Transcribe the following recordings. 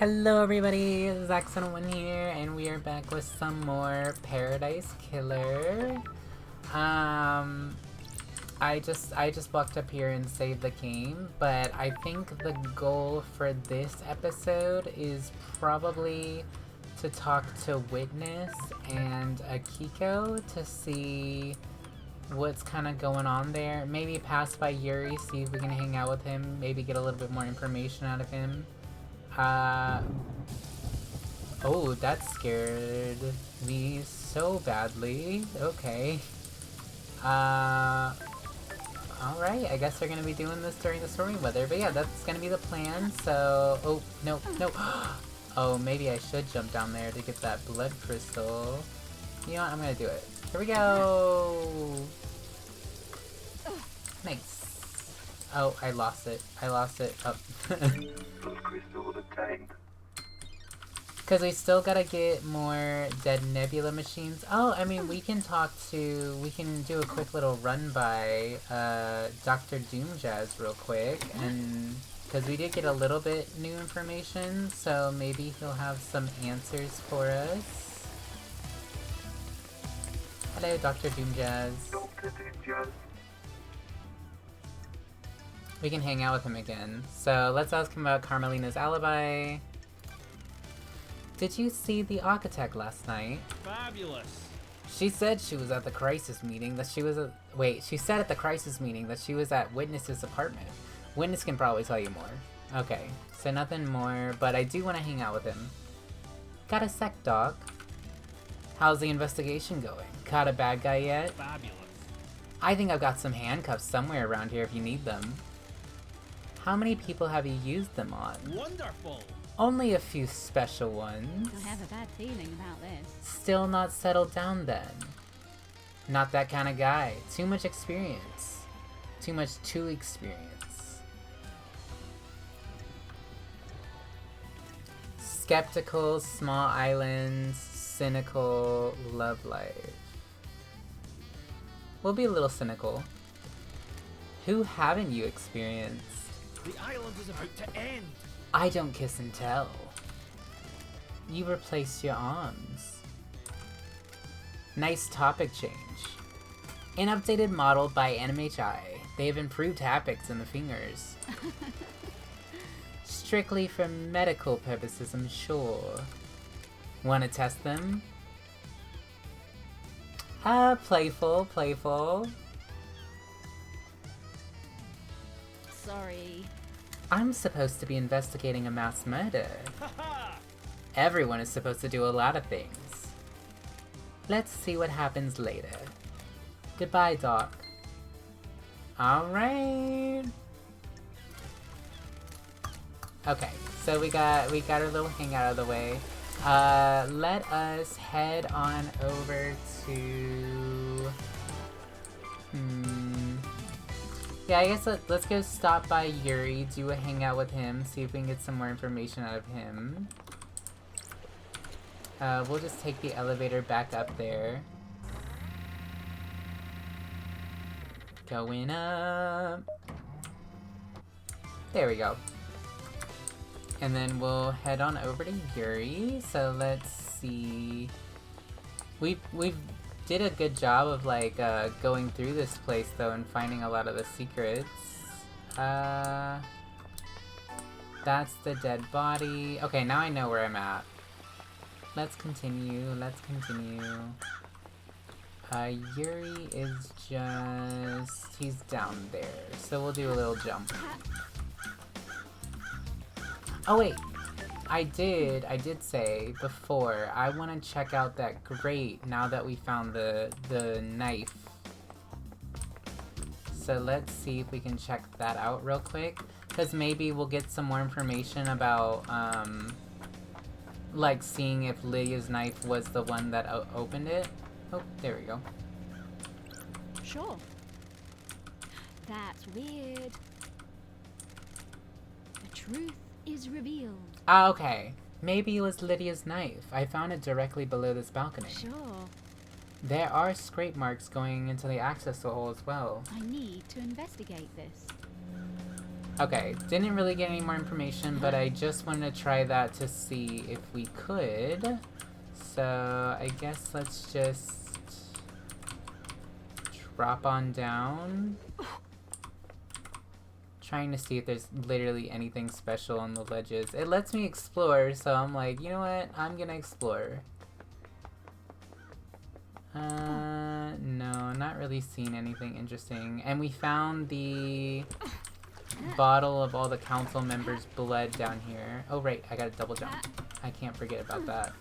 Hello everybody, Zax101 here, and we are back with some more Paradise Killer. Um, I just walked up here and saved the game, but I think the goal for this episode is probably to talk to Witness and Akiko to see what's kind of going on there. Maybe pass by Yuri, see if we can hang out with him, maybe get a little bit more information out of him. Oh, that scared me so badly. Okay. Alright, I guess they're gonna be doing this during the stormy weather, but yeah, that's gonna be the plan, so... Oh, no, no! Oh, maybe I should jump down there to get that blood crystal. You know what, I'm gonna do it. Here we go! Nice. Oh, I lost it. I lost it. Oh. Because we still gotta get more dead nebula machines. Oh, I mean, we can do a quick little run by Dr. Doomjazz real quick, and because we did get a little bit new information, so maybe he'll have some answers for us. Hello, Dr. Doomjazz. We can hang out with him again. So let's ask him about Carmelina's alibi. Did you see the architect last night? Fabulous. She said she was at the crisis meeting that she was at... Wait, she said at the crisis meeting that she was at Witness's apartment. Witness can probably tell you more. Okay, so nothing more, but I do want to hang out with him. Got a sec, Doc. How's the investigation going? Caught a bad guy yet? Fabulous. I think I've got some handcuffs somewhere around here if you need them. How many people have you used them on? Wonderful. Only a few special ones. I have a bad feeling about this. Still not settled down then. Not that kind of guy. Too much experience. Too much experience. Skeptical, small islands, cynical, love life. We'll be a little cynical. Who haven't you experienced? The island is about to end. I don't kiss and tell. You replace your arms. Nice topic change. An updated model by NMHI. They have improved haptics in the fingers. Strictly for medical purposes, I'm sure. Wanna test them? Playful. Sorry. I'm supposed to be investigating a mass murder. Everyone is supposed to do a lot of things. Let's see what happens later. Goodbye, Doc. Alright. Okay, so we got our little hangout out of the way. Let us head on over to... Yeah, I guess let's go stop by Yuri, do a hangout with him, see if we can get some more information out of him. We'll just take the elevator back up there. Going up. There we go. And then we'll head on over to Yuri. So let's see. We've did a good job of like going through this place though and finding a lot of the secrets. That's the dead body. Okay, now I know where I'm at. Let's continue. Yuri is he's down there. So we'll do a little jump. Oh wait, I did say before, I want to check out that grate now that we found the knife. So let's see if we can check that out real quick, because maybe we'll get some more information about, like seeing if Lydia's knife was the one that opened it. Oh, there we go. Sure. That's weird. The truth is revealed. Ah, okay. Maybe it was Lydia's knife. I found it directly below this balcony. Sure. There are scrape marks going into the access hole as well. I need to investigate this. Okay, didn't really get any more information, but I just wanted to try that to see if we could. So I guess let's just drop on down. Trying to see if there's literally anything special on the ledges. It lets me explore, so I'm like, you know what? I'm gonna explore. No, not really seeing anything interesting. And we found the bottle of all the council members' blood down here. Oh, right, I gotta double jump. I can't forget about that.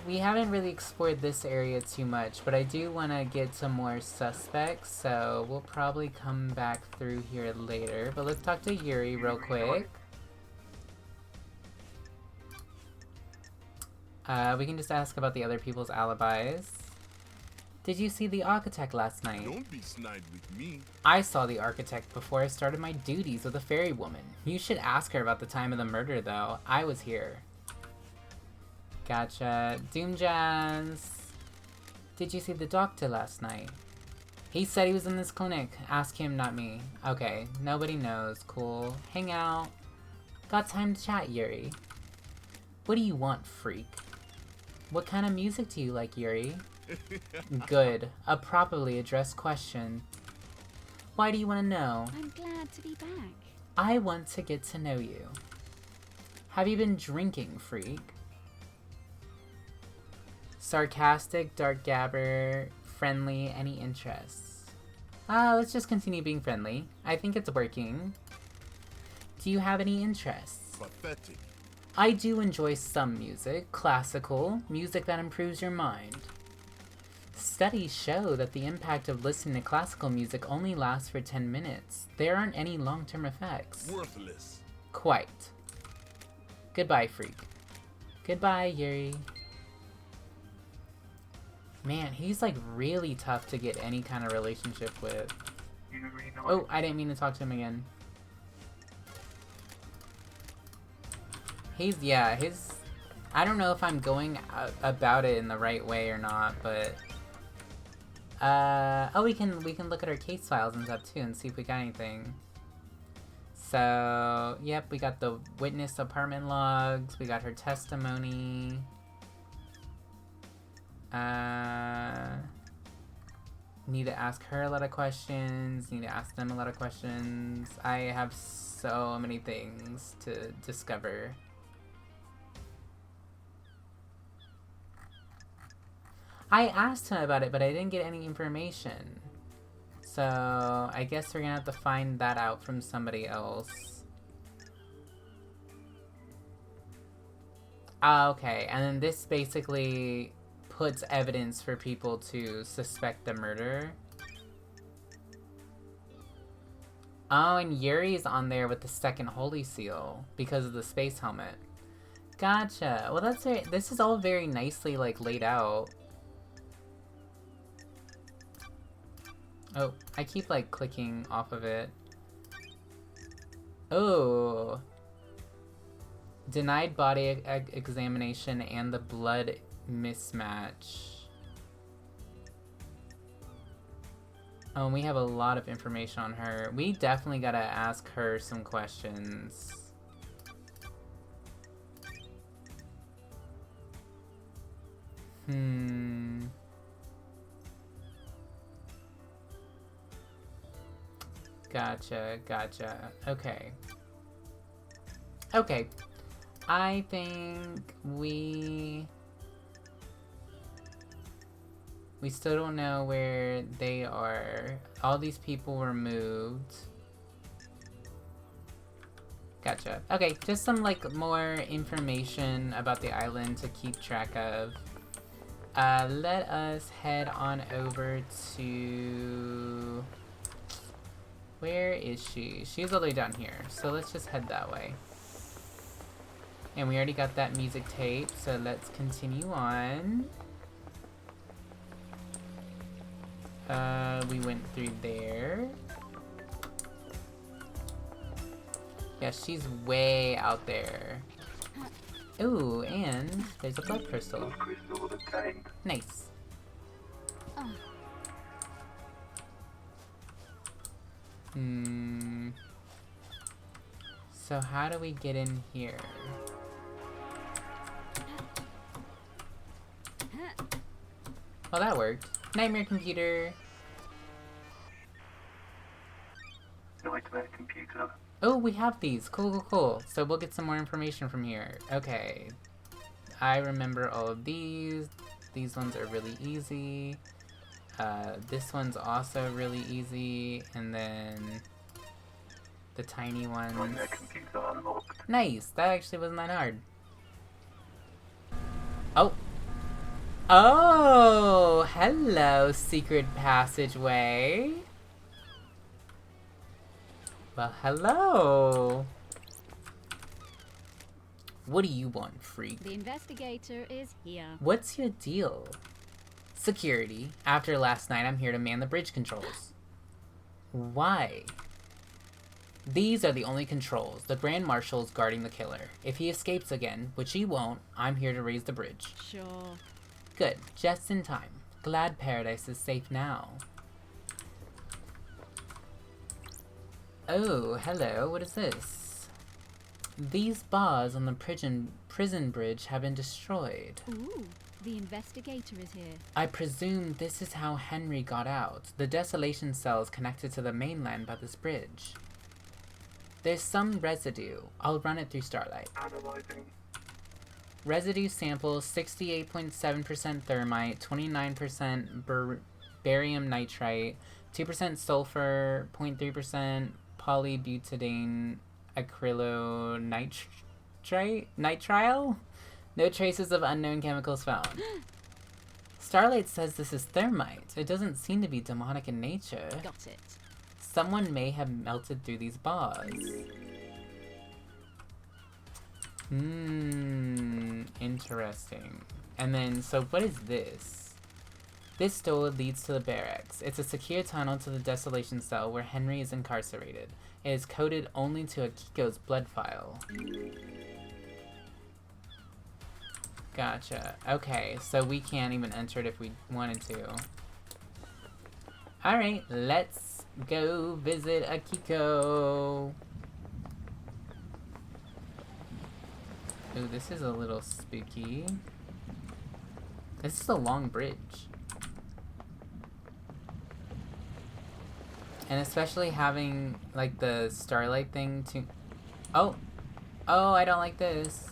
We haven't really explored this area too much, but I do want to get some more suspects, so we'll probably come back through here later. But let's talk to Yuri real quick. We can just ask about the other people's alibis. Did you see the architect last night? Don't be snide with me. I saw the architect before I started my duties with a fairy woman. You should ask her about the time of the murder, though. I was here. Gotcha. Doom Jazz. Did you see the doctor last night? He said he was in this clinic. Ask him, not me. Okay, nobody knows. Cool. Hang out. Got time to chat, Yuri. What do you want, freak? What kind of music do you like, Yuri? Good. A properly addressed question. Why do you want to know? I'm glad to be back. I want to get to know you. Have you been drinking, freak? Sarcastic, dark gabber, friendly, any interests? Let's just continue being friendly. I think it's working. Do you have any interests? Pathetic. I do enjoy some music, classical, music that improves your mind. Studies show that the impact of listening to classical music only lasts for 10 minutes. There aren't any long-term effects. Worthless. Quite. Goodbye, freak. Goodbye, Yuri. Man, he's like really tough to get any kind of relationship with. Oh, I didn't mean to talk to him again. I don't know if I'm going about it in the right way or not, but oh, we can look at our case files and stuff too and see if we got anything. So, yep, we got the witness apartment logs, we got her testimony. Need to ask her a lot of questions, need to ask them a lot of questions. I have so many things to discover. I asked him about it, but I didn't get any information. So, I guess we're gonna have to find that out from somebody else. Okay, and then this basically puts evidence for people to suspect the murder. Oh, and Yuri's on there with the second holy seal because of the space helmet. Gotcha. Well, that's it. This is all very nicely, like, laid out. Oh, I keep, like, clicking off of it. Oh. Denied body examination and the blood mismatch. Oh, and we have a lot of information on her. We definitely gotta ask her some questions. Gotcha. Okay. Okay. I think we still don't know where they are. All these people were moved. Gotcha. Okay, just some, like, more information about the island to keep track of. Let us head on over to... Where is she? She's all the way down here, so let's just head that way. And we already got that music tape, so let's continue on. We went through there. Yeah, she's way out there. Ooh, and there's a blood crystal. Nice. So how do we get in here? Well, that worked. Nightmare computer. Nightmare computer. Oh, we have these. Cool. So we'll get some more information from here. Okay. I remember all of these. These ones are really easy. This one's also really easy. And then the tiny ones. Nightmare computer unlocked. Nice. That actually wasn't that hard. Oh. Oh, hello, secret passageway. Well, hello. What do you want, freak? The investigator is here. What's your deal? Security. After last night, I'm here to man the bridge controls. Why? These are the only controls. The Grand Marshal's guarding the killer. If he escapes again, which he won't, I'm here to raise the bridge. Sure. Good. Just in time. Glad Paradise is safe now. Oh, hello. What is this? These bars on the prison bridge have been destroyed. Ooh, the investigator is here. I presume this is how Henry got out. The desolation cell is connected to the mainland by this bridge. There's some residue. I'll run it through Starlight. Analyzing. Residue sample 68.7% thermite, 29% barium nitrite, 2% sulfur, 0.3% polybutadiene nitrile? No traces of unknown chemicals found. Starlight says this is thermite. It doesn't seem to be demonic in nature. Got it. Someone may have melted through these bars. Interesting. And then, so what is this? This door leads to the barracks. It's a secure tunnel to the desolation cell where Henry is incarcerated. It is coded only to Akiko's blood file. Gotcha. Okay, so we can't even enter it if we wanted to. Alright, let's go visit Akiko. Ooh, this is a little spooky. This is a long bridge. And especially having, like, the starlight thing to... Oh! Oh, I don't like this.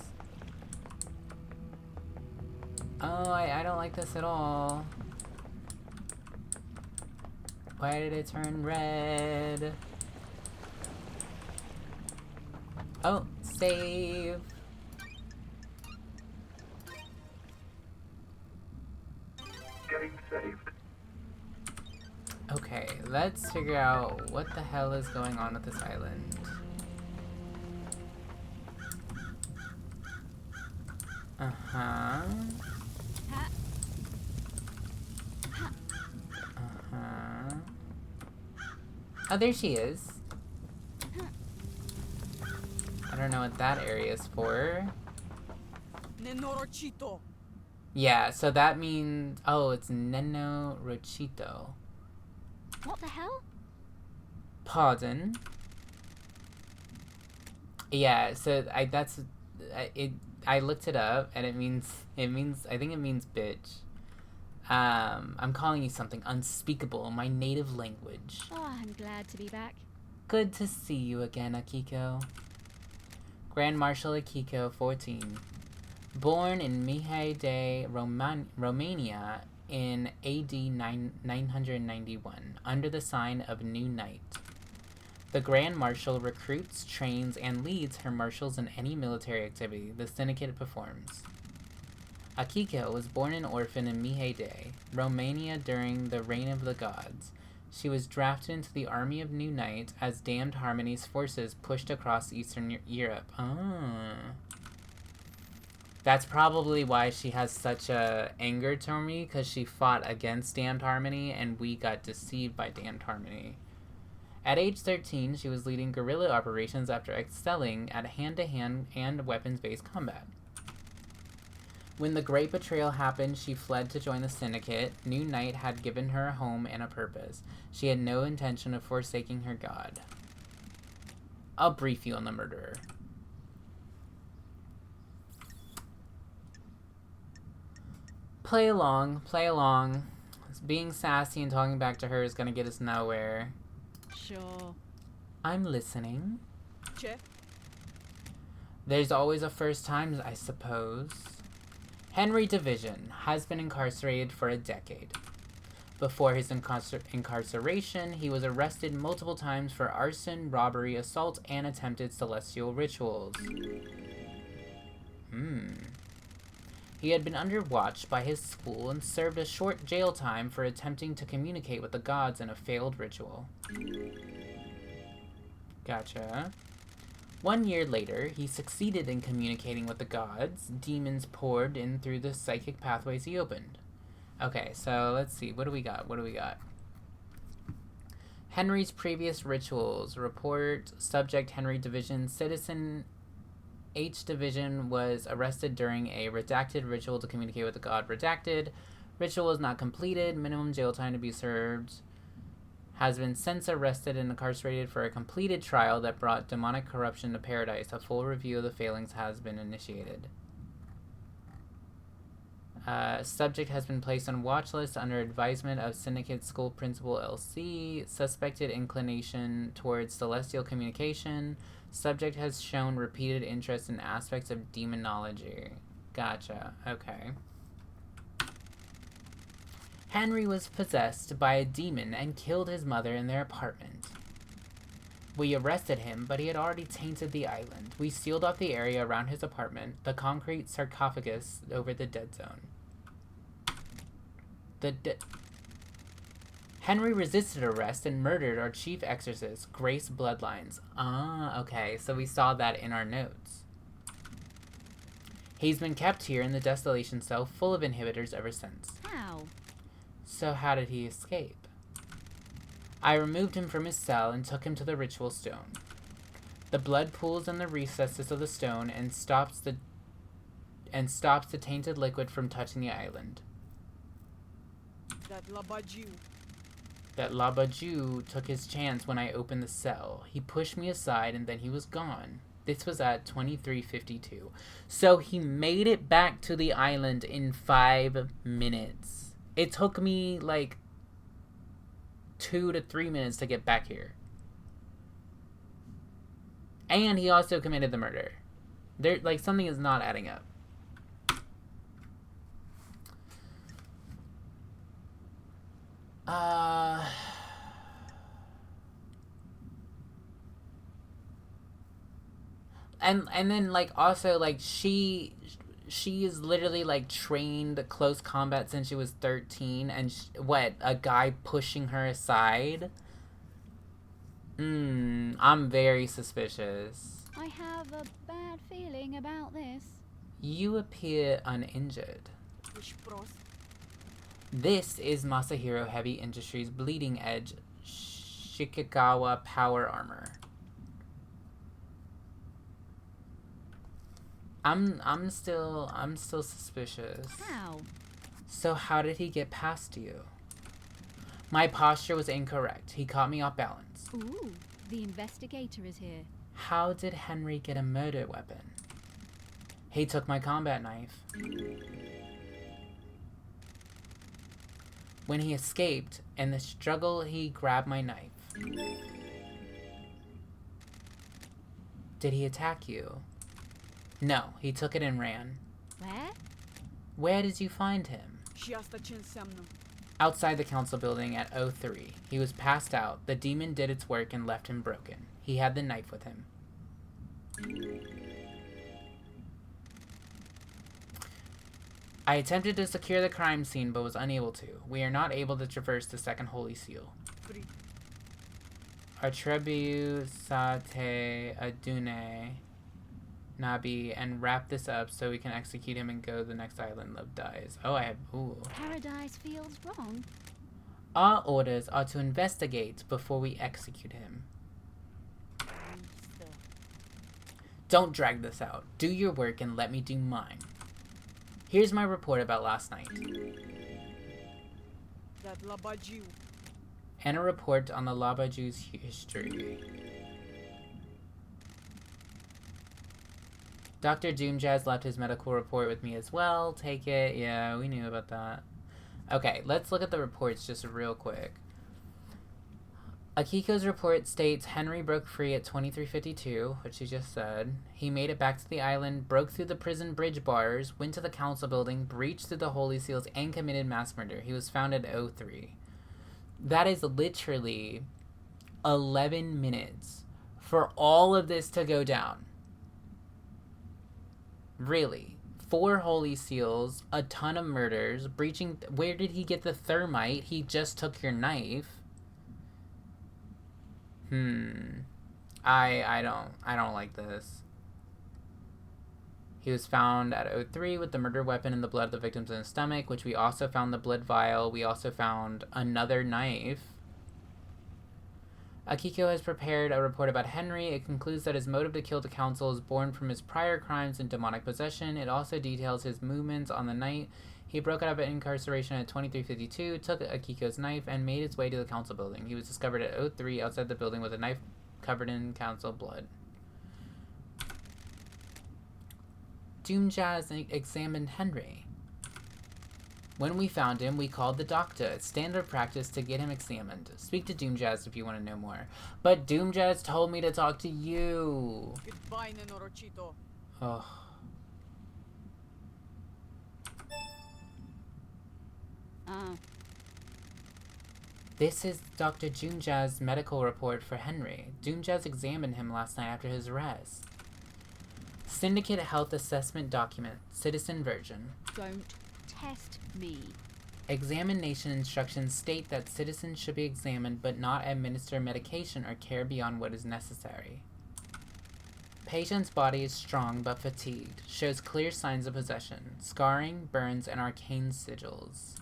Oh, I don't like this at all. Why did it turn red? Oh, save. Getting saved. Okay, let's figure out what the hell is going on with this island. Uh-huh. Uh-huh. Oh, there she is. I don't know what that area is for. Yeah, so that means... Oh, it's Neno Rochito. What the hell? Pardon? Yeah, so I looked it up and it means I think it means bitch. I'm calling you something unspeakable in my native language. Oh, I'm glad to be back. Good to see you again, Akiko. Grand Marshal Akiko, 14. Born in Mihai de Romania in AD 991, under the sign of New Night. The Grand Marshal recruits, trains, and leads her marshals in any military activity the Syndicate performs. Akiko was born an orphan in Mihai, Romania during the reign of the gods. She was drafted into the army of New Night as Damned Harmony's forces pushed across Eastern Europe. That's probably why she has such a anger toward me, because she fought against Damned Harmony and we got deceived by Damned Harmony. At age 13, she was leading guerrilla operations after excelling at hand-to-hand and weapons-based combat. When the Great Betrayal happened, she fled to join the Syndicate. New Night had given her a home and a purpose. She had no intention of forsaking her god. I'll brief you on the murderer. Play along, play along. Being sassy and talking back to her is gonna get us nowhere. Sure. I'm listening. Che? There's always a first time, I suppose. Henry Division has been incarcerated for a decade. Before his incarceration, he was arrested multiple times for arson, robbery, assault, and attempted celestial rituals. He had been under watch by his school and served a short jail time for attempting to communicate with the gods in a failed ritual. Gotcha. 1 year later, he succeeded in communicating with the gods. Demons poured in through the psychic pathways he opened. Okay, so let's see. What do we got? Henry's previous rituals. Report. Subject Henry Division. Citizen H Division was arrested during a redacted ritual to communicate with the god redacted. Ritual was not completed. Minimum jail time to be served. Has been since arrested and incarcerated for a completed trial that brought demonic corruption to paradise. A full review of the failings has been initiated. Subject has been placed on watch list under advisement of Syndicate School Principal LC. Suspected inclination towards celestial communication. Subject has shown repeated interest in aspects of demonology. Gotcha. Okay. Henry was possessed by a demon and killed his mother in their apartment. We arrested him, but he had already tainted the island. We sealed off the area around his apartment, the concrete sarcophagus over the dead zone. Henry resisted arrest and murdered our chief exorcist, Grace Bloodlines. Ah, okay, so we saw that in our notes. He's been kept here in the desolation cell full of inhibitors ever since. How? So how did he escape? I removed him from his cell and took him to the ritual stone. The blood pools in the recesses of the stone and stops the tainted liquid from touching the island. That Labaju took his chance when I opened the cell. He pushed me aside and then he was gone. This was at 23:52. So he made it back to the island in 5 minutes. It took me like 2 to 3 minutes to get back here. And he also committed the murder. Something is not adding up. And then also she is literally trained close combat since she was 13, and a guy pushing her aside? I'm very suspicious. I have a bad feeling about this. You appear uninjured. This is Masahiro Heavy Industries Bleeding Edge Shikagawa Power Armor. I'm still suspicious. How? So how did he get past you? My posture was incorrect. He caught me off balance. Ooh, the investigator is here. How did Henry get a murder weapon? He took my combat knife. When he escaped, in the struggle, he grabbed my knife. Did he attack you? No, he took it and ran. Where? Where did you find him? Outside the council building at 03. He was passed out. The demon did its work and left him broken. He had the knife with him. I attempted to secure the crime scene, but was unable to. We are not able to traverse the second holy seal. Atrebu Sate Adune Nabi and wrap this up so we can execute him and go to the next island. Love dies. Oh, I have... Ooh. Paradise feels wrong. Our orders are to investigate before we execute him. Don't drag this out. Do your work and let me do mine. Here's my report about last night. That Labaju. And a report on the Labaju's history. Dr. Doomjazz left his medical report with me as well. Take it. Yeah, we knew about that. Okay, let's look at the reports just real quick. Akiko's report states Henry broke free at 2352, which he just said. He made it back to the island, broke through the prison bridge bars, went to the council building, breached through the holy seals, and committed mass murder. He was found at 03. That is literally 11 minutes for all of this to go down. Really. 4 holy seals, a ton of murders, breaching... Where did he get the thermite? He just took your knife. I don't like this. He was found at 03 with the murder weapon and the blood of the victims in his stomach, which we also found the blood vial. We also found another knife. Akiko has prepared a report about Henry. It concludes that his motive to kill the council is born from his prior crimes and demonic possession. It also details his movements on the night he broke out of incarceration at 2352, took Akiko's knife, and made his way to the council building. He was discovered at 03 outside the building with a knife covered in council blood. Doomjazz examined Henry. When we found him, we called the doctor. It's standard practice to get him examined. Speak to Doomjazz if you want to know more. But Doomjazz told me to talk to you. Goodbye, Nenorochito. Ugh. This is Dr. Doomjazz's medical report for Henry. Doomjazz examined him last night after his arrest. Syndicate Health Assessment Document, Citizen Version. Don't test me. Examination instructions state that citizens should be examined but not administer medication or care beyond what is necessary. Patient's body is strong but fatigued, shows clear signs of possession, scarring, burns, and arcane sigils.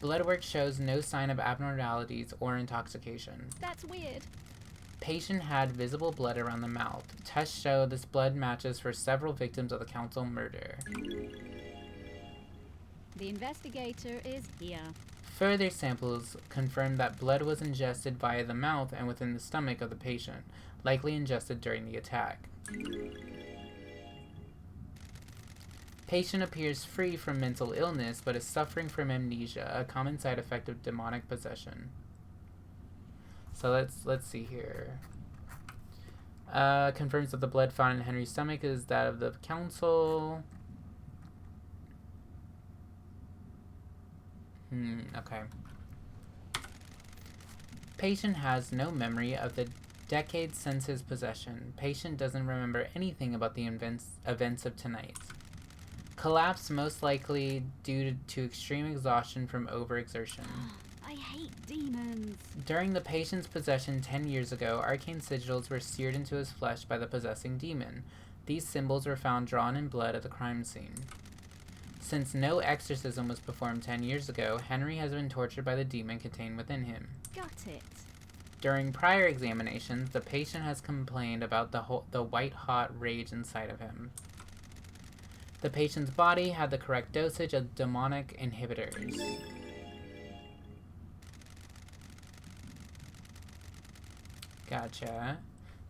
Blood work shows no sign of abnormalities or intoxication. That's weird. Patient had visible blood around the mouth. Tests show this blood matches for several victims of the council murder. The investigator is here. Further samples confirm that blood was ingested via the mouth and within the stomach of the patient, likely ingested during the attack. Patient appears free from mental illness but is suffering from amnesia, a common side effect of demonic possession. So let's see here. Confirms that the blood found in Henry's stomach is that of the council. Okay. Patient has no memory of the decades since his possession. Patient doesn't remember anything about the events of tonight. Collapse most likely due to extreme exhaustion from overexertion. I hate demons. During the patient's possession 10 years ago, arcane sigils were seared into his flesh by the possessing demon. These symbols were found drawn in blood at the crime scene. Since no exorcism was performed 10 years ago, Henry has been tortured by the demon contained within him. Got it. During prior examinations, the patient has complained about the white-hot rage inside of him. The patient's body had the correct dosage of demonic inhibitors. Gotcha.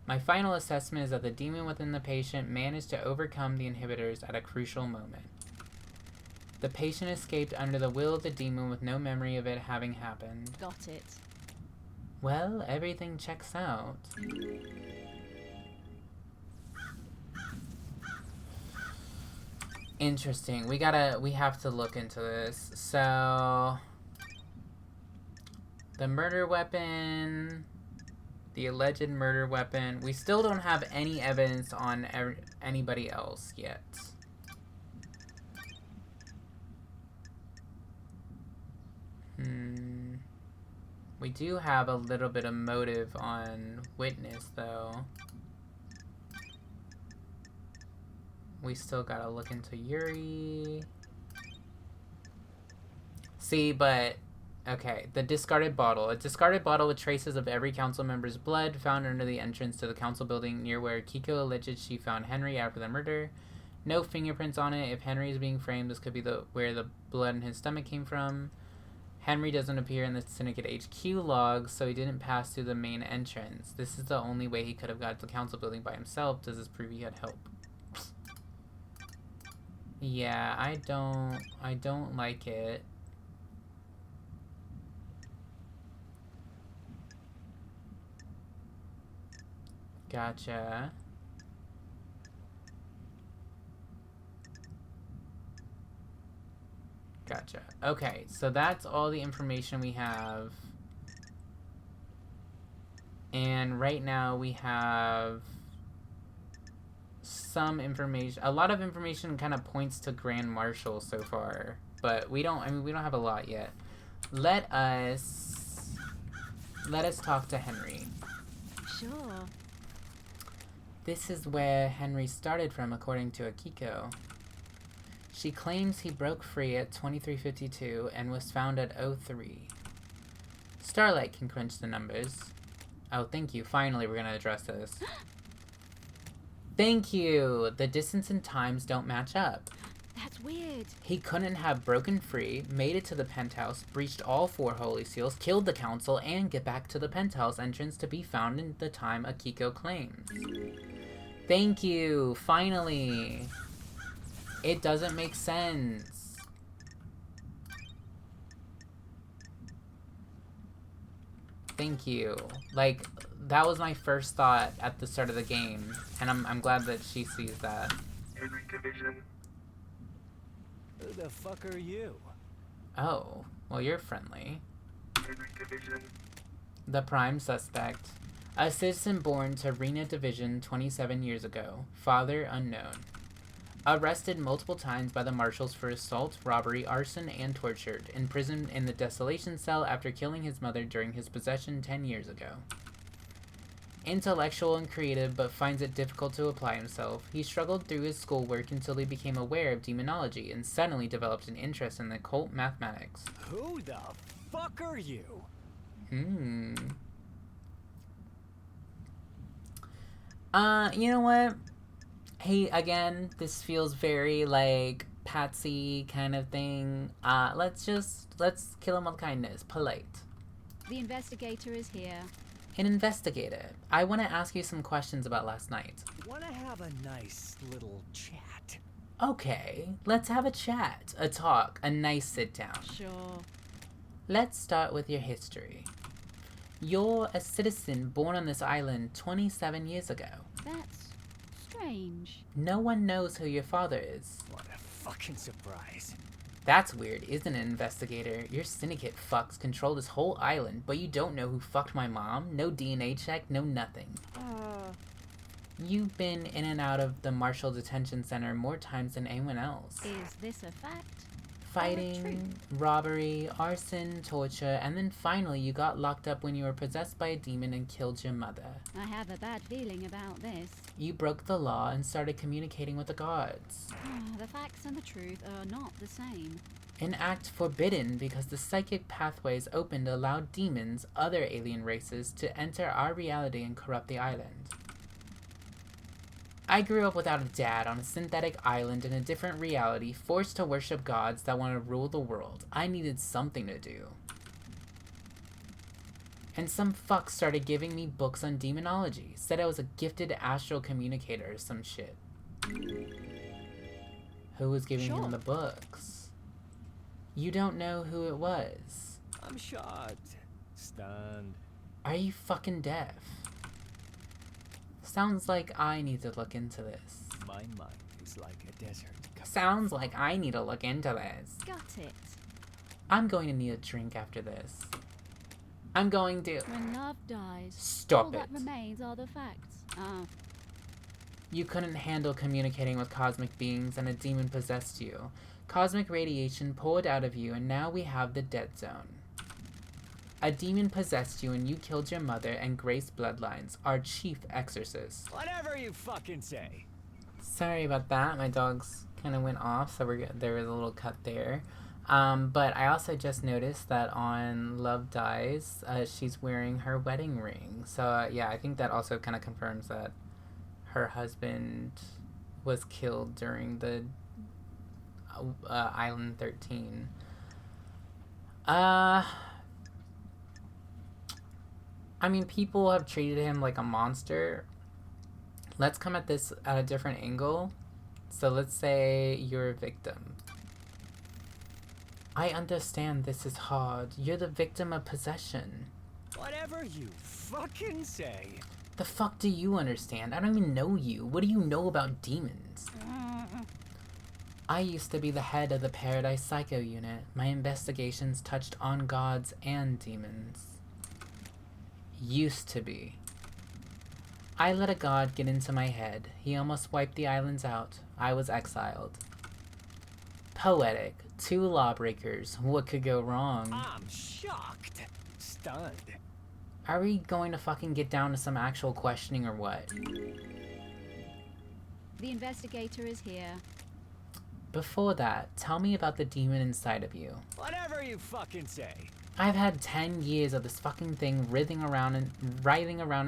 My final assessment is that the demon within the patient managed to overcome the inhibitors at a crucial moment. The patient escaped under the will of the demon with no memory of it having happened. Got it. Well, everything checks out. Interesting. We have to look into this. So, the murder weapon, the alleged murder weapon. We still don't have any evidence on anybody else yet. We do have a little bit of motive on witness, though. We still gotta look into Yuri. See, but... Okay, the discarded bottle. A discarded bottle with traces of every council member's blood found under the entrance to the council building near where Kiko alleged she found Henry after the murder. No fingerprints on it. If Henry is being framed, this could be where the blood in his stomach came from. Henry doesn't appear in the Syndicate HQ logs, so he didn't pass through the main entrance. This is the only way he could have got to the council building by himself. Does this prove he had help? Yeah, I don't like it. Gotcha. Gotcha. Okay, so that's all the information we have. And right now we have some information. A lot of information kind of points to Grand Marshal so far, but we don't have a lot yet. Let us talk to Henry. Sure. This is where Henry started from, according to Akiko. She claims he broke free at 2352 and was found at 03. Starlight can crunch the numbers. Oh, thank you. Finally, we're gonna address this. Thank you! The distance and times don't match up. That's weird. He couldn't have broken free, made it to the penthouse, breached all 4 holy seals, killed the council, and get back to the penthouse entrance to be found in the time Akiko claims. Thank you! Finally! It doesn't make sense. Thank you. Like, that was my first thought at the start of the game, and I'm glad that she sees that. Henry Division. Who the fuck are you? Oh, well, you're friendly. Henry Division. The prime suspect. A citizen born to Rena Division 27 years ago. Father unknown. Arrested multiple times by the marshals for assault, robbery, arson, and tortured. Imprisoned in the desolation cell after killing his mother during his possession 10 years ago. Intellectual and creative, but finds it difficult to apply himself. He struggled through his schoolwork until he became aware of demonology and suddenly developed an interest in occult mathematics. Who the fuck are you? You know what? Hey, again, this feels very, like, Patsy kind of thing. Let's kill him with kindness. Polite. The investigator is here. An investigator. I want to ask you some questions about last night. Wanna have a nice little chat? Okay, let's have a chat, a talk, a nice sit down. Sure. Let's start with your history. You're a citizen born on this island 27 years ago. That's strange. No one knows who your father is. What a fucking surprise. That's weird, isn't it, investigator? Your syndicate fucks control this whole island, but you don't know who fucked my mom? No DNA check, no nothing. You've been in and out of the Marshall Detention Center more times than anyone else. Is this a fact? Fighting, robbery, arson, torture, and then finally you got locked up when you were possessed by a demon and killed your mother. I have a bad feeling about this. You broke the law and started communicating with the guards. The facts and the truth are not the same. An act forbidden because the psychic pathways opened allowed demons, other alien races, to enter our reality and corrupt the island. I grew up without a dad on a synthetic island in a different reality, forced to worship gods that want to rule the world. I needed something to do. And some fuck started giving me books on demonology, said I was a gifted astral communicator or some shit. Who was giving him the books? You don't know who it was. I'm shocked. Stunned. Are you fucking deaf? Sounds like I need to look into this. My mind is like a desert. Sounds like I need to look into this. Got it. I'm going to need a drink after this. I'm going to... When love dies, Stop all it. that remains are the facts. You couldn't handle communicating with cosmic beings and a demon possessed you. Cosmic radiation poured out of you and now we have the dead zone. A demon possessed you and you killed your mother and graced bloodlines, our chief exorcist. Whatever you fucking say. Sorry about that. My dogs kind of went off, so there was a little cut there. But I also just noticed that on Love Dies, she's wearing her wedding ring. So yeah, I think that also kind of confirms that her husband was killed during the Island 13. I mean, people have treated him like a monster. Let's come at this at a different angle. So let's say you're a victim. I understand this is hard. You're the victim of possession. Whatever you fucking say. The fuck do you understand? I don't even know you. What do you know about demons? I used to be the head of the Paradise Psycho Unit. My investigations touched on gods and demons. Used to be. I let a god get into my head. He almost wiped the islands out. I was exiled. Poetic. 2 lawbreakers. What could go wrong? I'm shocked. Stunned. Are we going to fucking get down to some actual questioning or what? The investigator is here. Before that, tell me about the demon inside of you. Whatever you fucking say. I've had 10 years of this fucking thing writhing around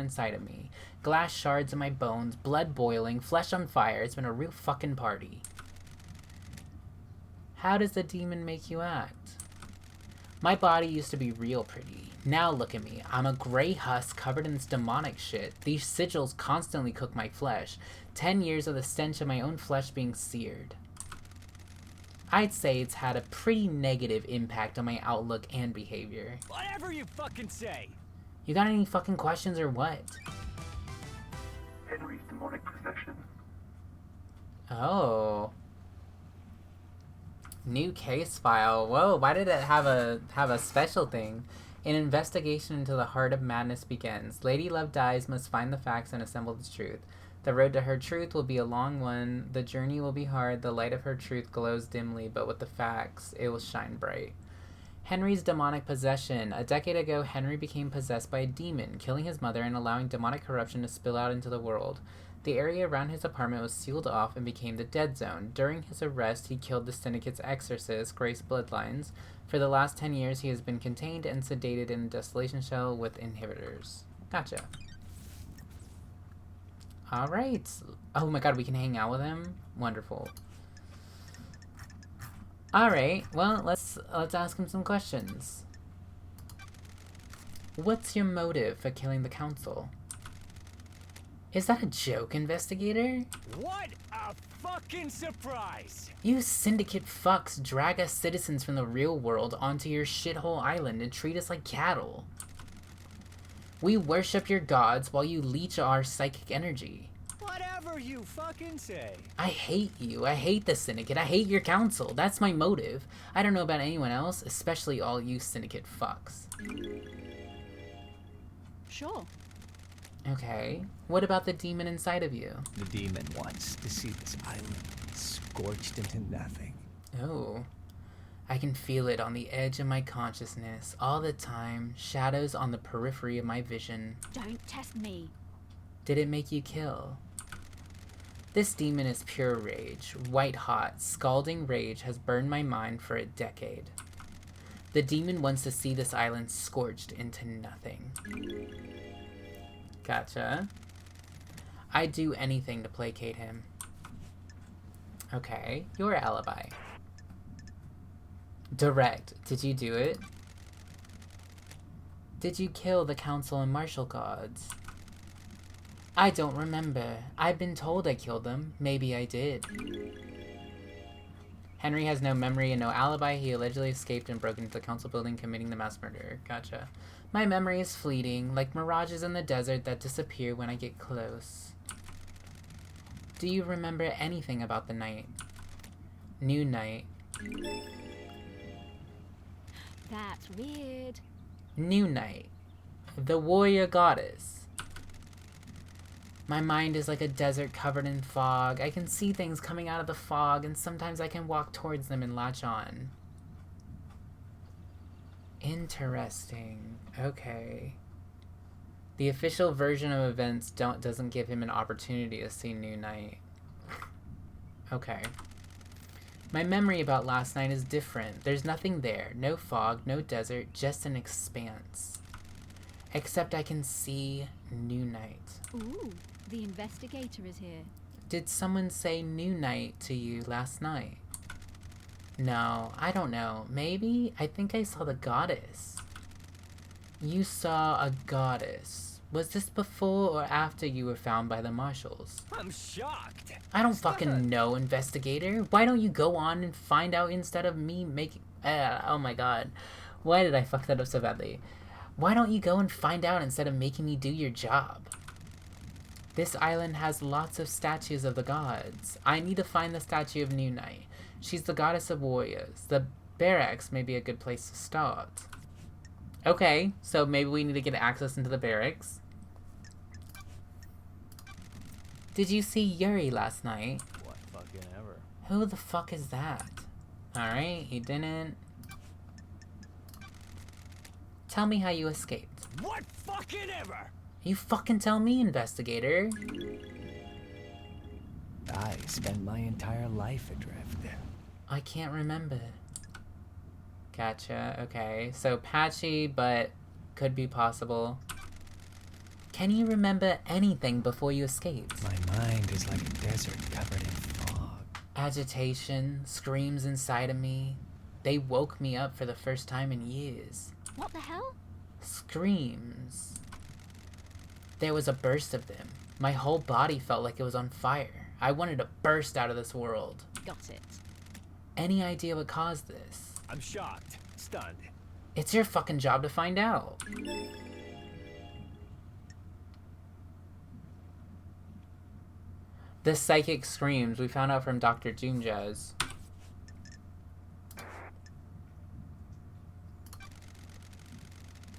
inside of me. Glass shards in my bones, blood boiling, flesh on fire. It's been a real fucking party. How does the demon make you act? My body used to be real pretty. Now look at me. I'm a gray husk covered in this demonic shit. These sigils constantly cook my flesh. 10 years of the stench of my own flesh being seared. I'd say it's had a pretty negative impact on my outlook and behavior. Whatever you fucking say. You got any fucking questions or what? Henry's demonic possession. Oh. New case file. Whoa, why did it have a special thing? An investigation into the heart of madness begins. Lady Love Dies must find the facts and assemble the truth. The road to her truth will be a long one. The journey will be hard. The light of her truth glows dimly, but with the facts, it will shine bright. Henry's demonic possession. A decade ago, Henry became possessed by a demon, killing his mother and allowing demonic corruption to spill out into the world. The area around his apartment was sealed off and became the dead zone. During his arrest, he killed the syndicate's exorcist, Grace Bloodlines. For the last 10 years, he has been contained and sedated in a desolation shell with inhibitors. Gotcha. Alright. Oh my god, we can hang out with him? Wonderful. Alright, well, let's ask him some questions. What's your motive for killing the council? Is that a joke, investigator? What a fucking surprise! You syndicate fucks drag us citizens from the real world onto your shithole island and treat us like cattle. We worship your gods while you leech our psychic energy. Whatever you fucking say. I hate you. I hate the syndicate. I hate your council. That's my motive. I don't know about anyone else, especially all you syndicate fucks. Sure. Okay. What about the demon inside of you? The demon wants to see this island scorched into nothing. Oh. I can feel it on the edge of my consciousness all the time. Shadows on the periphery of my vision. Don't test me. Did it make you kill? This demon is pure rage. White hot, scalding rage has burned my mind for a decade. The demon wants to see this island scorched into nothing. Gotcha. I'd do anything to placate him. Okay, your alibi. Direct. Did you do it? Did you kill the council and martial gods? I don't remember. I've been told I killed them. Maybe I did. Henry has no memory and no alibi. He allegedly escaped and broke into the council building, committing the mass murder. Gotcha. My memory is fleeting, like mirages in the desert that disappear when I get close. Do you remember anything about the night? New night. That's weird. New night. The warrior goddess. My mind is like a desert covered in fog. I can see things coming out of the fog, and sometimes I can walk towards them and latch on. Interesting. Okay. The official version of events doesn't give him an opportunity to see New Night. Okay. My memory about last night is different. There's nothing there. No fog, no desert, just an expanse. Except I can see New Night. Ooh, the investigator is here. Did someone say new night to you last night? No, I don't know. Maybe? I think I saw the goddess. You saw a goddess. Was this before or after you were found by the marshals? I'm shocked. I don't fucking know, investigator. Why don't you go on and find out instead of me making... oh my god. Why did I fuck that up so badly? Why don't you go and find out instead of making me do your job? This island has lots of statues of the gods. I need to find the statue of New Night. She's the goddess of warriors. The barracks may be a good place to start. Okay, so maybe we need to get access into the barracks. Did you see Yuri last night? What fucking ever. Who the fuck is that? Alright, he didn't. Tell me how you escaped. What fucking ever? You fucking tell me, investigator. I spent my entire life adrift. I can't remember. Gotcha, okay. So patchy, but could be possible. Can you remember anything before you escaped? My mind is like a desert covered in fog. Agitation, screams inside of me. They woke me up for the first time in years. What the hell? Screams. There was a burst of them. My whole body felt like it was on fire. I wanted to burst out of this world. Got it. Any idea what caused this? I'm shocked. Stunned. It's your fucking job to find out. The psychic screams we found out from Dr. Doomjazz.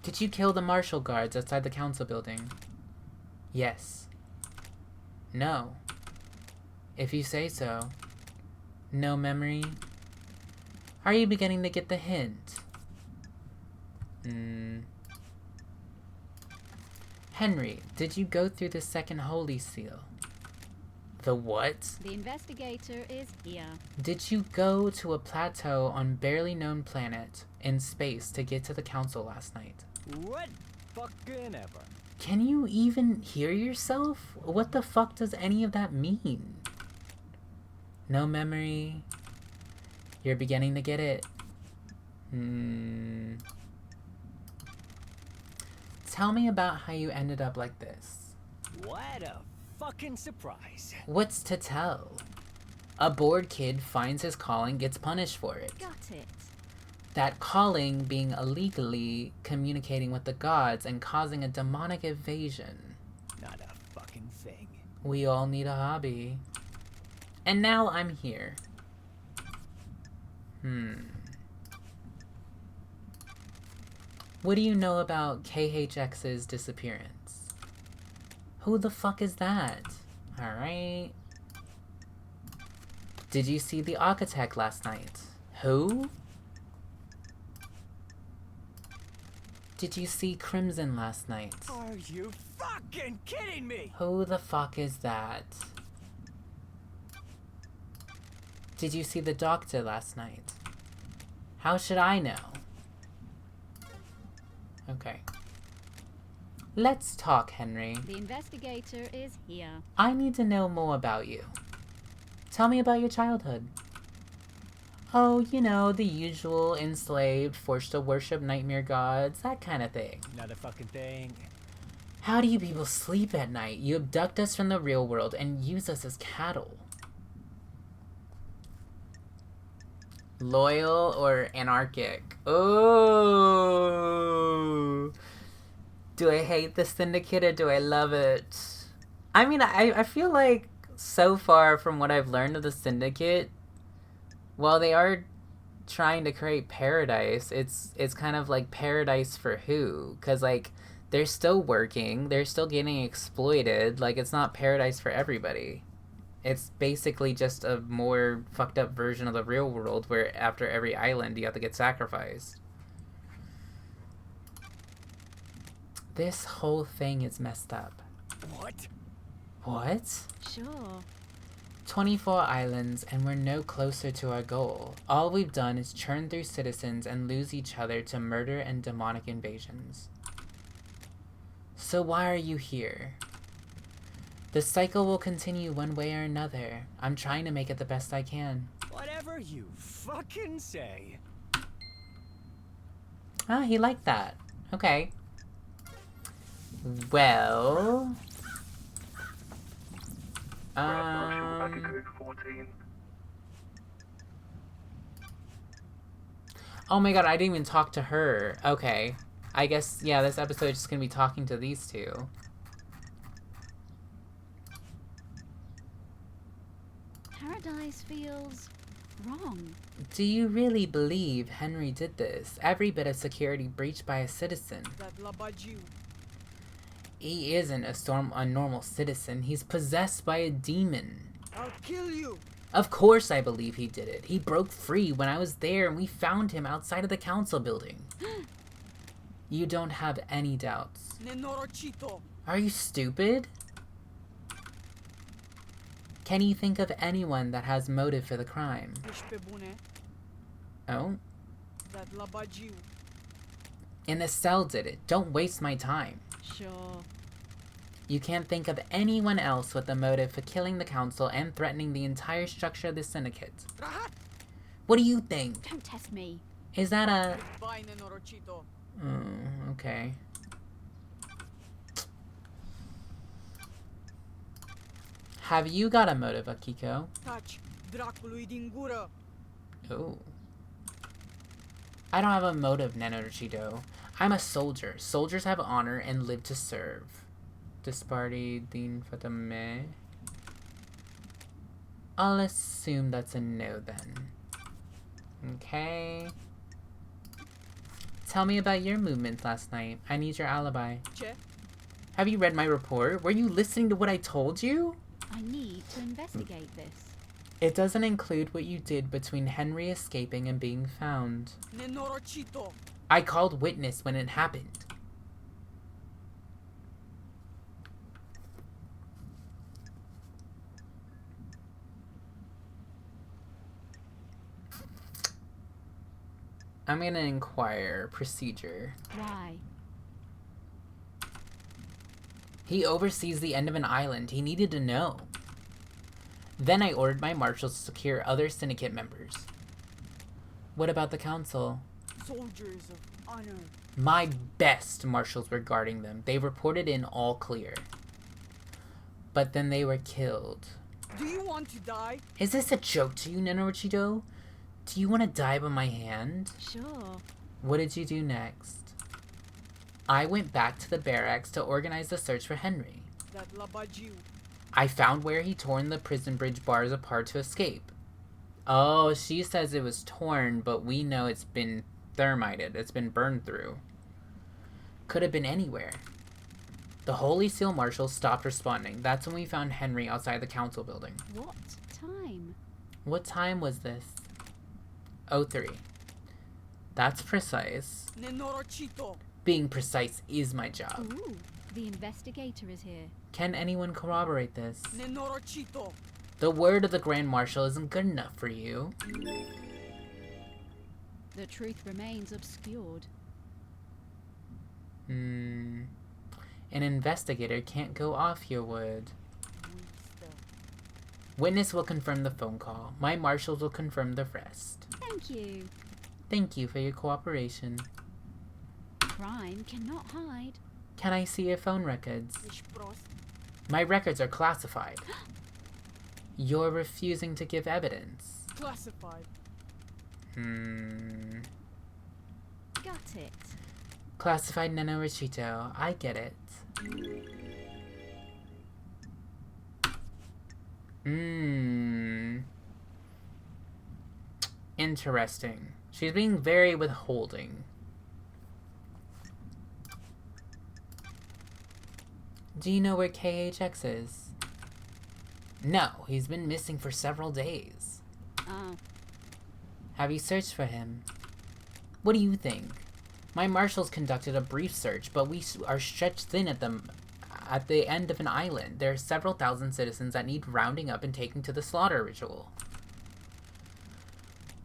Did you kill the marshal guards outside the council building? Yes. No. If you say so. No memory? Are you beginning to get the hint? Henry, did you go through the second holy seal? The what? The investigator is here. Did you go to a plateau on barely known planet in space to get to the council last night? What fucking ever? Can you even hear yourself? What the fuck does any of that mean? No memory. You're beginning to get it. Tell me about how you ended up like this. What a fucking surprise. What's to tell? A bored kid finds his calling, gets punished for it. Got it. That calling being illegally communicating with the gods and causing a demonic invasion. Not a fucking thing. We all need a hobby. And now I'm here. What do you know about KHX's disappearance? Who the fuck is that? Alright. Did you see the architect last night? Who? Did you see Crimson last night? Are you fucking kidding me? Who the fuck is that? Did you see the doctor last night? How should I know? Okay. Let's talk, Henry. The investigator is here. I need to know more about you. Tell me about your childhood. Oh, you know, the usual enslaved, forced to worship nightmare gods, that kind of thing. Not a fucking thing. How do you people sleep at night? You abduct us from the real world and use us as cattle. Loyal or anarchic? Oh, do I hate the syndicate or do I love it? I mean, I feel like so far from what I've learned of the syndicate, while they are trying to create paradise, it's kind of like paradise for who? Because like they're still working, they're still getting exploited. Like it's not paradise for everybody. It's basically just a more fucked up version of the real world where after every island you have to get sacrificed. This whole thing is messed up. What? What? Sure. 24 islands and we're no closer to our goal. All we've done is churn through citizens and lose each other to murder and demonic invasions. So why are you here? The cycle will continue one way or another. I'm trying to make it the best I can. Whatever you fucking say. Ah, he liked that. Okay. Well... Marshal Attitude 14. Oh my god, I didn't even talk to her. Okay. I guess, yeah, this episode is just gonna be talking to these two. Paradise feels wrong. Do you really believe Henry did this? Every bit of security breached by a citizen. That labadziu. He isn't a normal citizen. He's possessed by a demon. I'll kill you. Of course I believe he did it. He broke free when I was there and we found him outside of the council building. You don't have any doubts. Nenorochito. Are you stupid? Can you think of anyone that has motive for the crime? Ești pe bune? Oh? That labadziu. In the cell did it. Don't waste my time. Sure. You can't think of anyone else with a motive for killing the council and threatening the entire structure of the syndicate. What do you think? Don't test me. Is that a... Vai, nenorochito. Oh, okay. Have you got a motive, Akiko? Taci, dracului din gură. Oh. I don't have a motive, Nenorochito. I'm a soldier. Soldiers have honor and live to serve. Disparity din fatame. I'll assume that's a no then. Okay. Tell me about your movements last night. I need your alibi. Ce? Have you read my report? Were you listening to what I told you? I need to investigate this. It doesn't include what you did between Henry escaping and being found. Nenorochito. I called witness when it happened. I'm gonna inquire procedure. Why? He oversees the end of an island. He needed to know. Then I ordered my marshals to secure other syndicate members. What about the council? Soldiers of honor. My best marshals were guarding them. They reported in all clear. But then they were killed. Do you want to die? Is this a joke to you, Nenorochito? Do you want to die by my hand? Sure. What did you do next? I went back to the barracks to organize the search for Henry. That labadziu. I found where he torn the prison bridge bars apart to escape. Oh, she says it was torn, but we know it's been thermited. It's been burned through. Could have been anywhere. The Holy Seal Marshals stopped responding. That's when we found Henry outside the council building. What time? What time was this? 03. That's precise. Nenorochito. Being precise is my job. Ooh, the investigator is here. Can anyone corroborate this? Nenorochito. The word of the Grand Marshal isn't good enough for you. The truth remains obscured. An investigator can't go off your word. Witness will confirm the phone call. My marshals will confirm the rest. Thank you. Thank you for your cooperation. Crime cannot hide. Can I see your phone records? Ești prost? My records are classified. You're refusing to give evidence. Classified. Got it. Classified Nenorochito. I get it. Interesting. She's being very withholding. Do you know where KHX is? No, he's been missing for several days. Oh, Have you searched for him? What do you think? My marshals conducted a brief search, but we are stretched thin at the end of an island. There are several thousand citizens that need rounding up and taking to the slaughter ritual.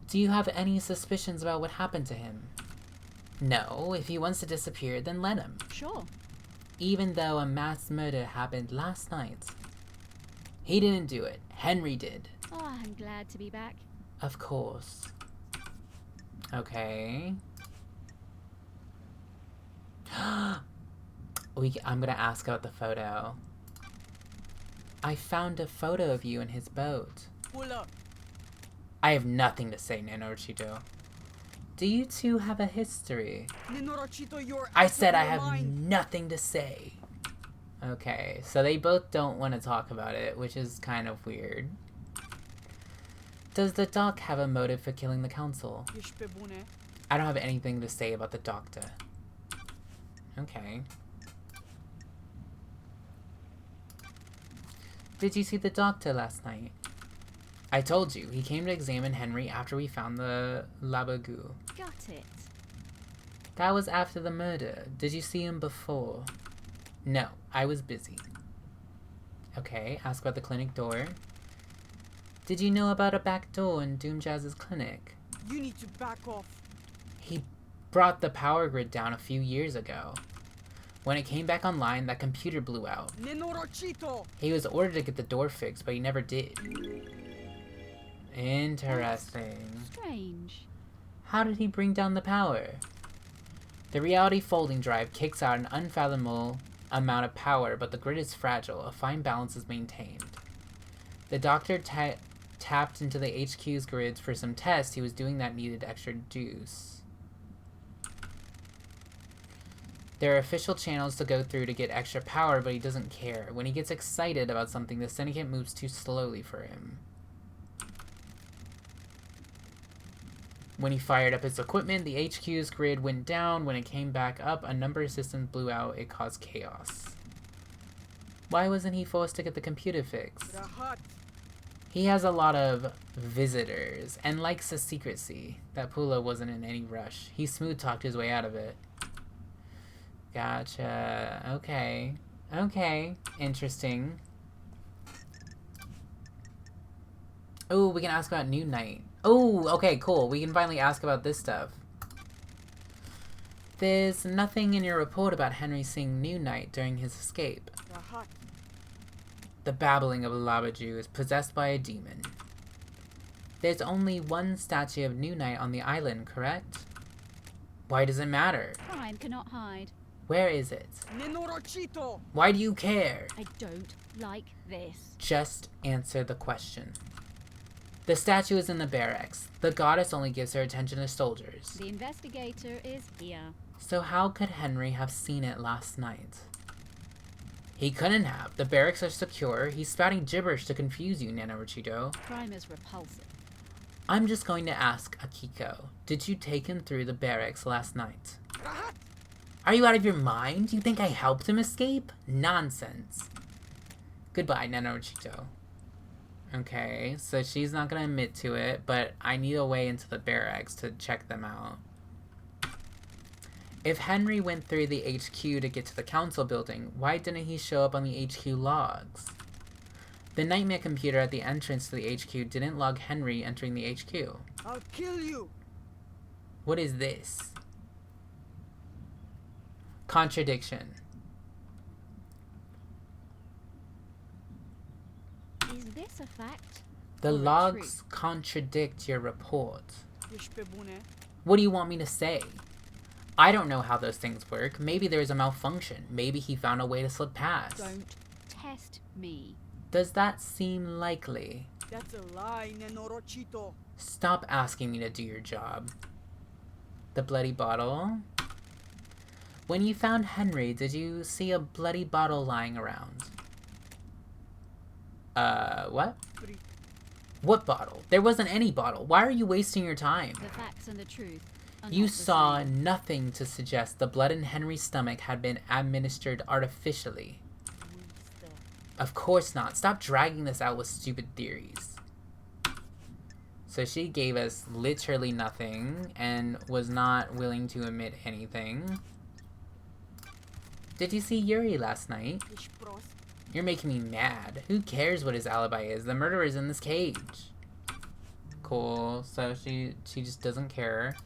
Do you have any suspicions about what happened to him? No, if he wants to disappear, then let him. sure. Even though a mass murder happened last night. He didn't do it. Henry did. Oh, I'm glad to be back. Of course. Okay. I'm gonna ask about the photo. I found a photo of you in his boat. Pull up. I have nothing to say, Nenorochito. Do you two have a history? Nenorochito, you're I out said of I your have mind. nothing to say. Okay, so they both don't want to talk about it, which is kind of weird. Does the doc have a motive for killing the council? Ești pe bune? I don't have anything to say about the doctor. Okay. Did you see the doctor last night? I told you, he came to examine Henry after we found the labagoo. Got it. That was after the murder. Did you see him before? No, I was busy. Okay, ask about the clinic door. Did you know about a back door in Doomjazz's clinic? You need to back off. He brought the power grid down a few years ago. When it came back online, that computer blew out. Nenorochito! He was ordered to get the door fixed, but he never did. Interesting. Strange. How did he bring down the power? The reality folding drive kicks out an unfathomable amount of power, but the grid is fragile. A fine balance is maintained. The doctor tapped into the HQ's grids for some tests. He was doing that needed extra juice. There are official channels to go through to get extra power, but he doesn't care. When he gets excited about something, the syndicate moves too slowly for him. When he fired up his equipment, the HQ's grid went down. When it came back up, a number of systems blew out. It caused chaos. Why wasn't he forced to get the computer fixed? Rahat. He has a lot of visitors and likes the secrecy. That Pula wasn't in any rush. He smooth-talked his way out of it. Gotcha. Okay. Okay. Interesting. Oh, we can ask about New Night. Oh, okay, cool. We can finally ask about this stuff. There's nothing in your report about Henry seeing New Night during his escape. Rahat. The babbling of a Labaju is possessed by a demon. There's only one statue of New Night on the island, correct? Why does it matter? Crime cannot hide. Where is it? Nenorochito! Why do you care? I don't like this. Just answer the question. The statue is in the barracks. The goddess only gives her attention to soldiers. The investigator is here. So how could Henry have seen it last night? He couldn't have. The barracks are secure. He's spouting gibberish to confuse you, Nenorochito. Crime is repulsive. I'm just going to ask Akiko. Did you take him through the barracks last night? Rahat. Are you out of your mind? You think I helped him escape? Nonsense. Goodbye, Nenorochito. Okay, so she's not gonna admit to it, but I need a way into the barracks to check them out. If Henry went through the HQ to get to the council building, why didn't he show up on the HQ logs? The nightmare computer at the entrance to the HQ didn't log Henry entering the HQ. I'll kill you! What is this? Contradiction. Is this a fact? The Or a logs truth? contradict your report. Ești pe bune? What do you want me to say? I don't know how those things work. Maybe there's a malfunction. Maybe he found a way to slip past. Don't test me. Does that seem likely? That's a lie, Nenorochito. Stop asking me to do your job. The bloody bottle? When you found Henry, did you see a bloody bottle lying around? What? Free. What bottle? There wasn't any bottle. Why are you wasting your time? The facts and the truth are You not the saw same. nothing to suggest the blood in Henry's stomach had been administered artificially. Wisdom. Of course not. Stop dragging this out with stupid theories. So she gave us literally nothing and was not willing to admit anything. Did you see Yuri last night? Ești prost. You're making me mad. Who cares what his alibi is? The murderer's in this cage. Cool. So she just doesn't care.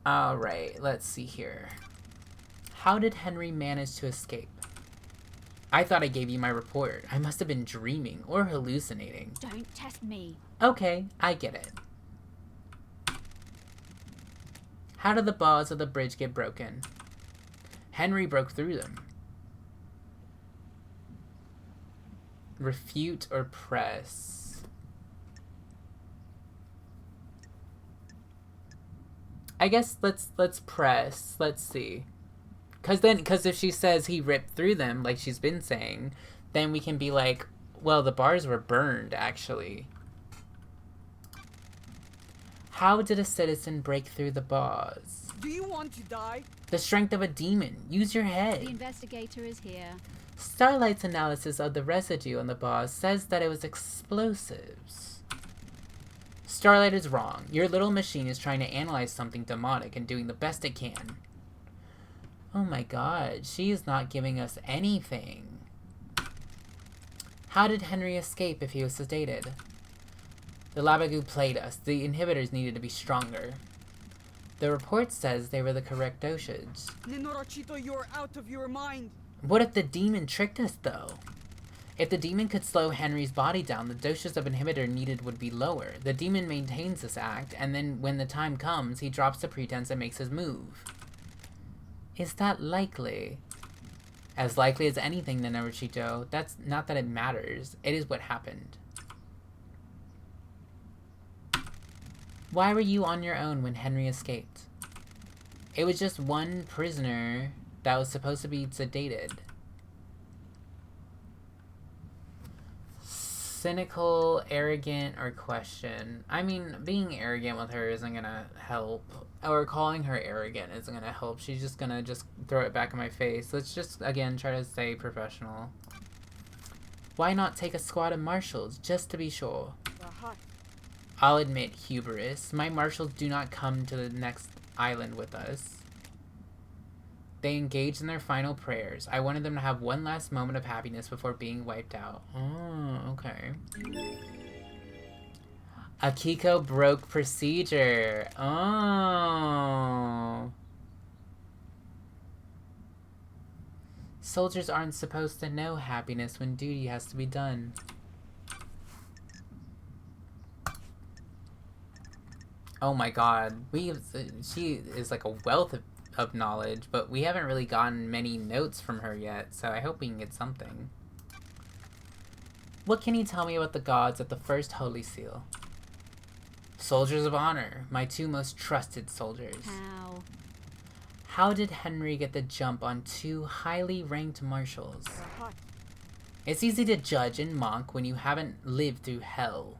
Alright, let's see here. How did Henry manage to escape? I thought I gave you my report. I must have been dreaming or hallucinating. Don't test me. Okay, I get it. How did the bars of the bridge get broken? Henry broke through them. Refute or press? I guess let's press. Let's see. Cause if she says he ripped through them, like she's been saying, then we can be like, well, the bars were burned, actually. How did a citizen break through the bars? Do you want to die? The strength of a demon. Use your The head. investigator is here. Starlight's analysis of the residue on the bars says that it was explosives. Starlight is wrong. Your little machine is trying to analyze something demonic and doing the best it can. Oh my god, she is not giving us anything. How did Henry escape if he was sedated? The Labagoo played us. The inhibitors needed to be stronger. The report says they were the correct dosage. Nenorochito, you're out of your mind. What if the demon tricked us, though? If the demon could slow Henry's body down, the doses of inhibitor needed would be lower. The demon maintains this act, and then when the time comes, he drops the pretense and makes his move. Is that likely? As likely as anything, Nenorochito. That's not that it matters. It is what happened. Why were you on your own when Henry escaped? It was just one prisoner that was supposed to be sedated. Cynical, arrogant, or question? I mean, being arrogant with her isn't gonna help. Or calling her arrogant isn't gonna help. She's just gonna throw it back in my face. Let's just, again, try to stay professional. Why not take a squad of marshals, just to be sure? Aha. I'll admit hubris. My marshals do not come to the next island with us. They engaged in their final prayers. I wanted them to have one last moment of happiness before being wiped out. Oh, okay. Akiko broke procedure. Oh. Soldiers aren't supposed to know happiness when duty has to be done. Oh my god. She is like a wealth of knowledge, but we haven't really gotten many notes from her yet, so I hope we can get something. What can you tell me about the gods at the first Holy Seal? Soldiers of honor, my two most trusted soldiers. How? How did Henry get the jump on two highly ranked marshals? Aha. It's easy to judge and mock when you haven't lived through hell.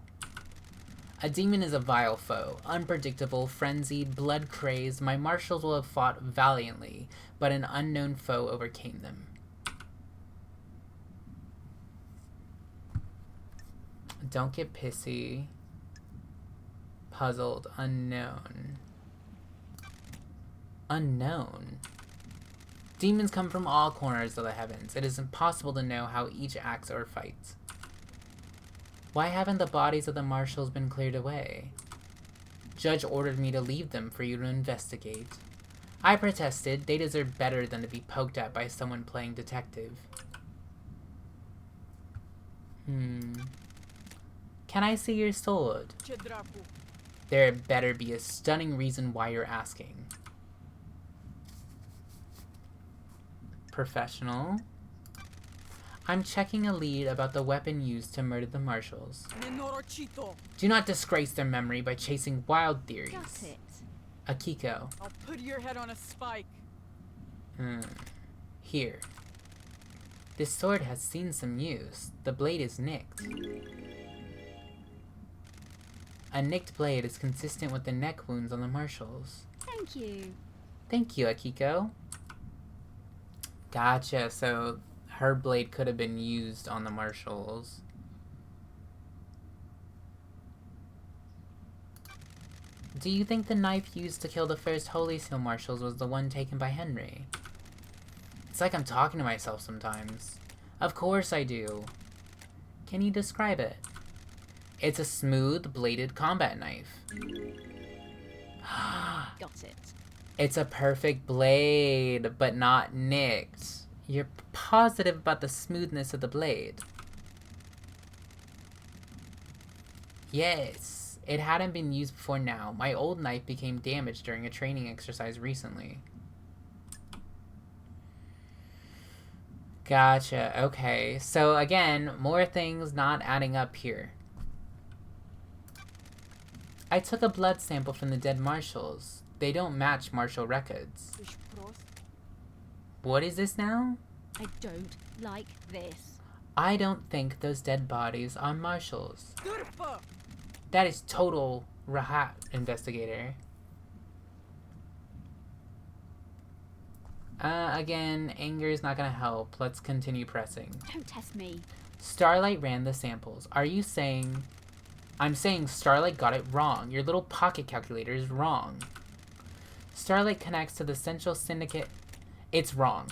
A demon is a vile foe, unpredictable, frenzied, blood-crazed. My marshals will have fought valiantly, but an unknown foe overcame them. Don't get pissy. Puzzled, unknown. Unknown? Demons come from all corners of the heavens. It is impossible to know how each acts or fights. Why haven't the bodies of the marshals been cleared away? Judge ordered me to leave them for you to investigate. I protested. They deserve better than to be poked at by someone playing detective. Can I see your sword? Chedrapu. There better be a stunning reason why you're asking. Professional. I'm checking a lead about the weapon used to murder the marshals. Nenorochito. Do not disgrace their memory by chasing wild theories. Got it. Akiko. I'll put your head on a spike. Here. This sword has seen some use. The blade is nicked. A nicked blade is consistent with the neck wounds on the marshals. Thank you. Thank you, Akiko. Gotcha, so her blade could have been used on the marshals. Do you think the knife used to kill the first Holy Seal marshals was the one taken by Henry? It's like I'm talking to myself sometimes. Of course I do. Can you describe it? It's a smooth, bladed combat knife. Got it. It's a perfect blade, but not nicked. You're positive about the smoothness of the blade. Yes, it hadn't been used before now. My old knife became damaged during a training exercise recently. Gotcha, okay. So again, more things not adding up here. I took a blood sample from the dead marshals. They don't match marshal records. Ești prost? What is this now? I don't like this. I don't think those dead bodies are marshals. Târfă! That is total rahat, investigator. Again, anger is not gonna help. Let's continue pressing. Don't test me. Starlight ran the samples. Are you saying... I'm saying Starlight got it wrong. Your little pocket calculator is wrong. Starlight connects to the Central Syndicate. It's wrong.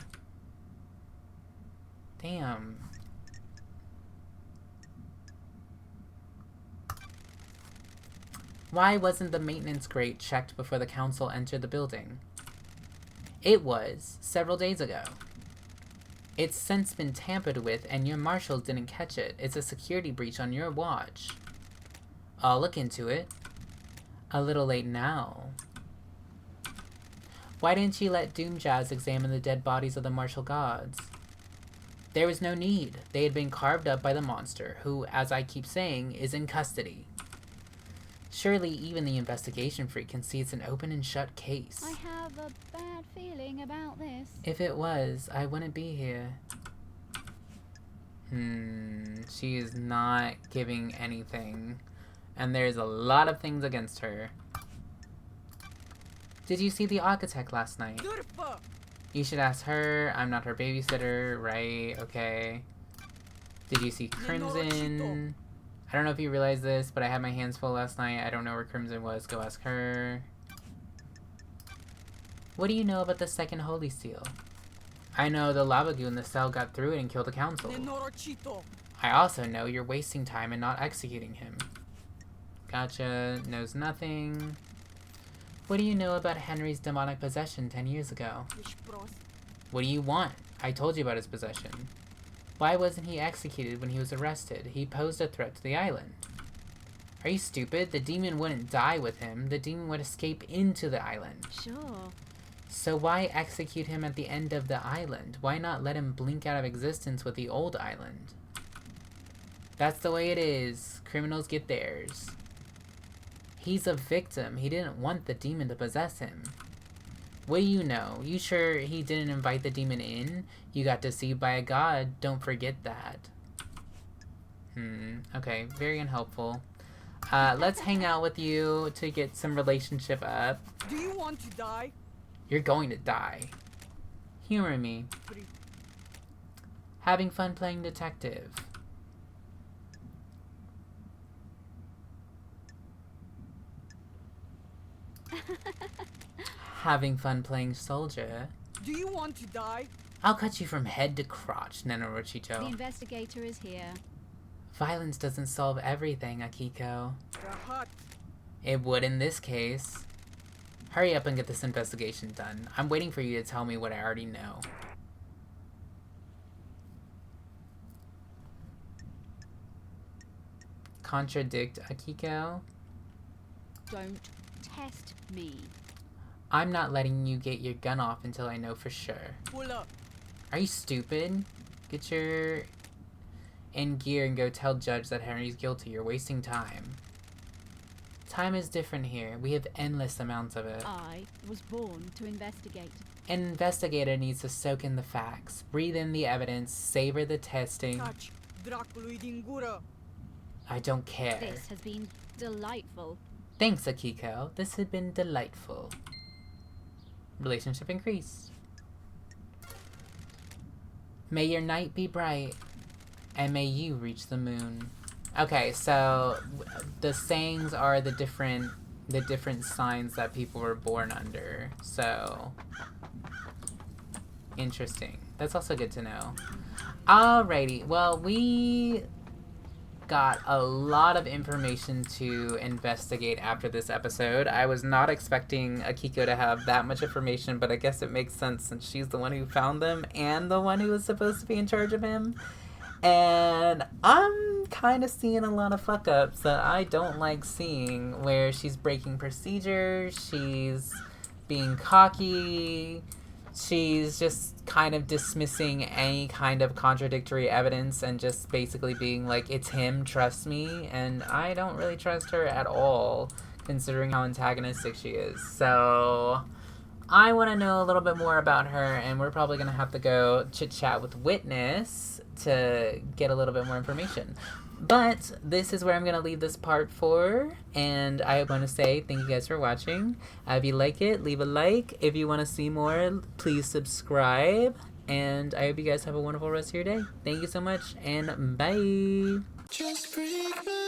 Damn. Why wasn't the maintenance grate checked before the council entered the building? It was, several days ago. It's since been tampered with and your marshals didn't catch it. It's a security breach on your watch. I'll look into it. A little late now. Why didn't you let Doomjazz examine the dead bodies of the martial gods? There was no need. They had been carved up by the monster, who, as I keep saying, is in custody. Surely even the investigation freak can see it's an open and shut case. I have a bad feeling about this. If it was, I wouldn't be here. She is not giving anything. And there's a lot of things against her. Did you see the architect last night? Târfă! You should ask her. I'm not her babysitter, right? Okay. Did you see Crimson? I don't know if you realize this, but I had my hands full last night. I don't know where Crimson was. Go ask her. What do you know about the second Holy Seal? I know the lava goo in the cell got through it and killed the council. Nenorocito! I also know you're wasting time and not executing him. Gotcha. Knows nothing. What do you know about Henry's demonic possession 10 years ago? Ești prost? What do you want? I told you about his possession. Why wasn't he executed when he was arrested? He posed a threat to the island. Are you stupid? The demon wouldn't die with him. The demon would escape into the island. Sure. So why execute him at the end of the island? Why not let him blink out of existence with the old island? That's the way it is. Criminals get theirs. He's a victim. He didn't want the demon to possess him. What do you know? You sure he didn't invite the demon in? You got deceived by a god. Don't forget that. Okay, very unhelpful. Let's hang out with you to get some relationship up. Do you want to die? You're going to die. Humor me. Having fun playing detective. Having fun playing soldier. Do you want to die? I'll cut you from head to crotch, The Nenorochito. investigator is here. Violence doesn't solve everything, Akiko. Rahat! It would in this case. Hurry up and get this investigation done. I'm waiting for you to tell me what I already know. Contradict Akiko? Don't test me. I'm not letting you get your gun off until I know for sure. Pull up! Are you stupid? Get your in gear and go tell Judge that Henry's guilty. You're wasting time. Time is different here. We have endless amounts of it. I was born to investigate. An investigator needs to soak in the facts, breathe in the evidence, savor the testing. Taci! Dracului din gură! I don't care. This has been delightful. Thanks, Akiko. This had been delightful. Relationship increased. May your night be bright, and may you reach the moon. Okay, so the sayings are the different signs that people were born under. So interesting. That's also good to know. Alrighty, well, we got a lot of information to investigate after this episode. I was not expecting Akiko to have that much information, but I guess it makes sense since she's the one who found them and the one who was supposed to be in charge of him. And I'm kind of seeing a lot of fuck ups that I don't like seeing, where she's breaking procedures, she's being cocky, she's just kind of dismissing any kind of contradictory evidence and just basically being like, it's him, trust me. And I don't really trust her at all, considering how antagonistic she is. So I want to know a little bit more about her, and we're probably going to have to go chit-chat with Witness to get a little bit more information. But this is where I'm going to leave this part for, and I want to say thank you guys for watching. If you like it, leave a like. If you want to see more, please subscribe. And I hope you guys have a wonderful rest of your day. Thank you so much, and bye! Just break my